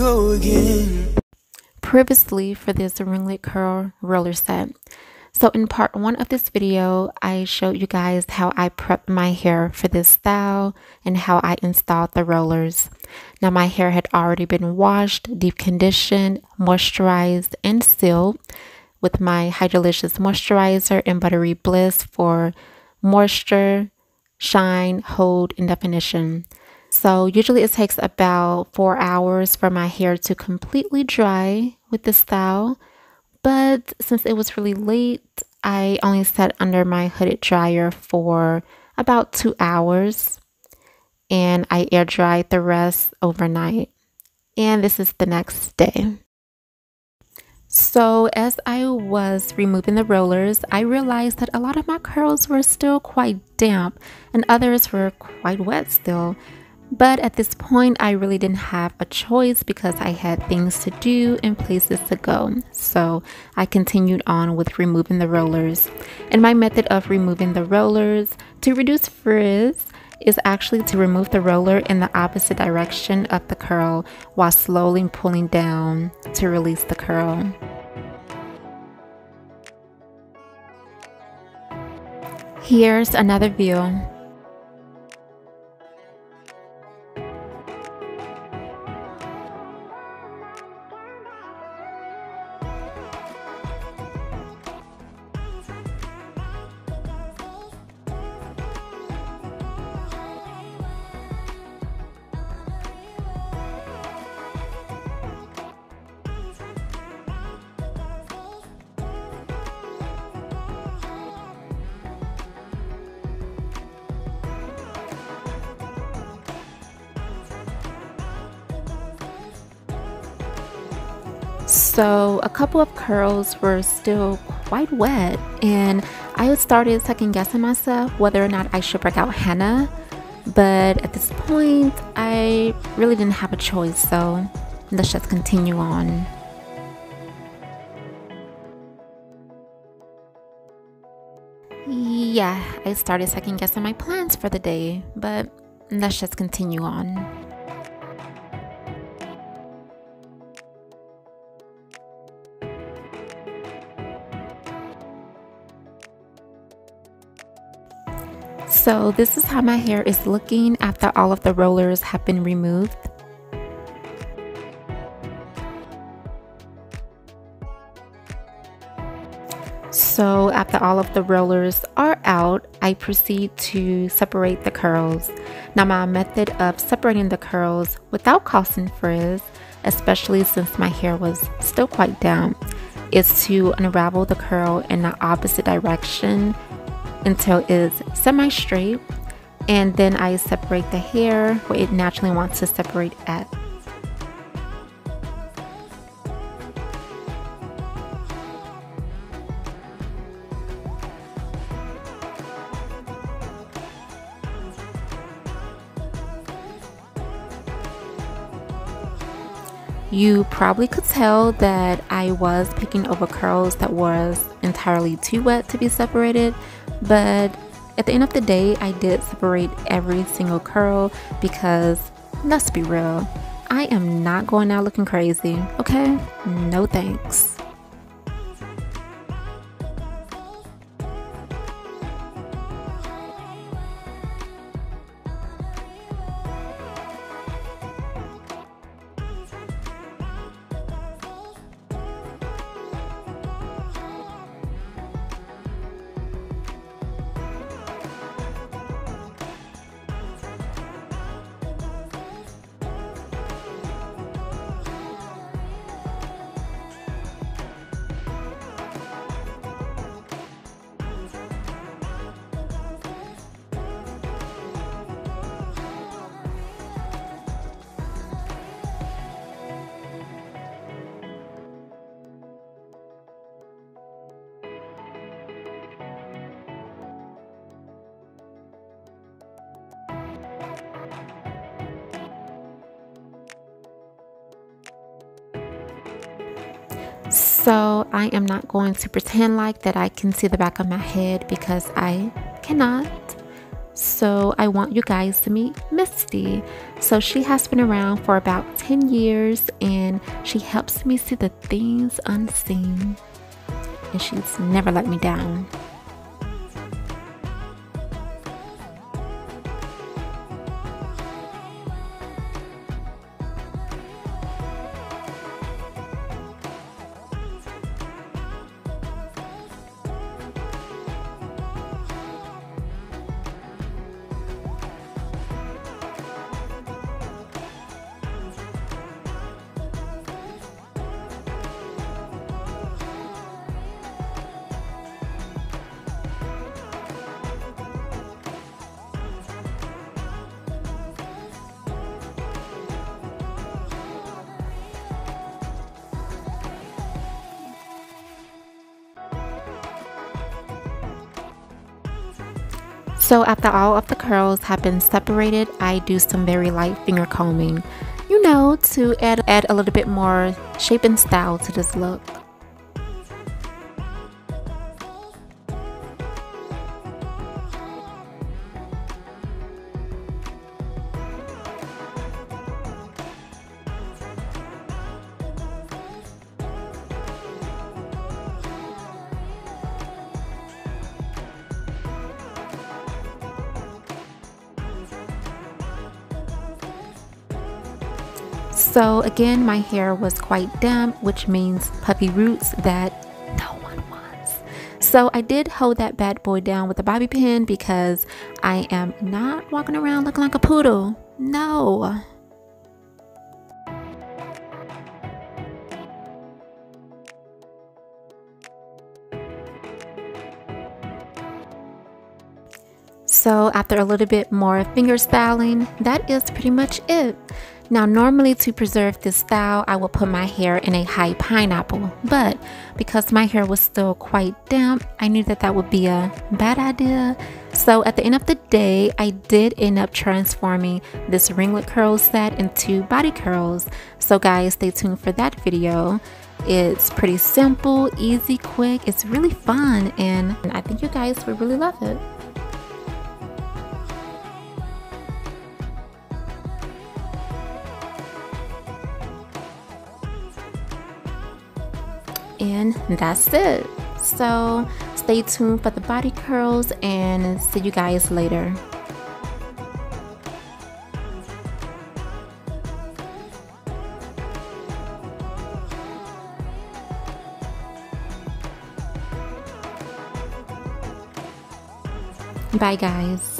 go again. Previously for this ringlet curl roller set. So in part 1 of this video, I showed you guys how I prepped my hair for this style and how I installed the rollers. Now my hair had already been washed, deep conditioned, moisturized, and sealed with my Hydrolicious moisturizer and Buttery Bliss for moisture, shine, hold, and definition. So usually it takes about 4 hours for my hair to completely dry with this style. But since it was really late, I only sat under my hooded dryer for about 2 hours. And I air dried the rest overnight. And this is the next day. So as I was removing the rollers, I realized that a lot of my curls were still quite damp and others were quite wet still. But at this point, I really didn't have a choice because I had things to do and places to go. So I continued on with removing the rollers. And my method of removing the rollers to reduce frizz is actually to remove the roller in the opposite direction of the curl while slowly pulling down to release the curl. Here's another view. So a couple of curls were still quite wet and I started second guessing myself whether or not I should break out henna, but at this point I really didn't have a choice, so let's just continue on. Yeah, I started second guessing my plans for the day, but let's just continue on. So this is how my hair is looking after all of the rollers have been removed. So after all of the rollers are out, I proceed to separate the curls. Now my method of separating the curls without causing frizz, especially since my hair was still quite damp, is to unravel the curl in the opposite direction until it's semi-straight, and then I separate the hair where it naturally wants to separate at. You probably could tell that I was picking over curls that was entirely too wet to be separated, but at the end of the day, I did separate every single curl because, let's be real, I am not going out looking crazy, okay? No thanks. So I am not going to pretend like that I can see the back of my head because I cannot. So I want you guys to meet Misty. So she has been around for about 10 years and she helps me see the things unseen. And she's never let me down. So after all of the curls have been separated, I do some very light finger combing, you know, to add a little bit more shape and style to this look. So again, my hair was quite damp, which means puffy roots that no one wants. So I did hold that bad boy down with a bobby pin because I am not walking around looking like a poodle. No. So after a little bit more finger styling, that is pretty much it. Now normally to preserve this style, I will put my hair in a high pineapple, but because my hair was still quite damp, I knew that that would be a bad idea. So at the end of the day, I did end up transforming this ringlet curl set into body curls. So guys, stay tuned for that video. It's pretty simple, easy, quick, it's really fun, and I think you guys would really love it. And that's it. So stay tuned for the body curls and see you guys later. Bye guys.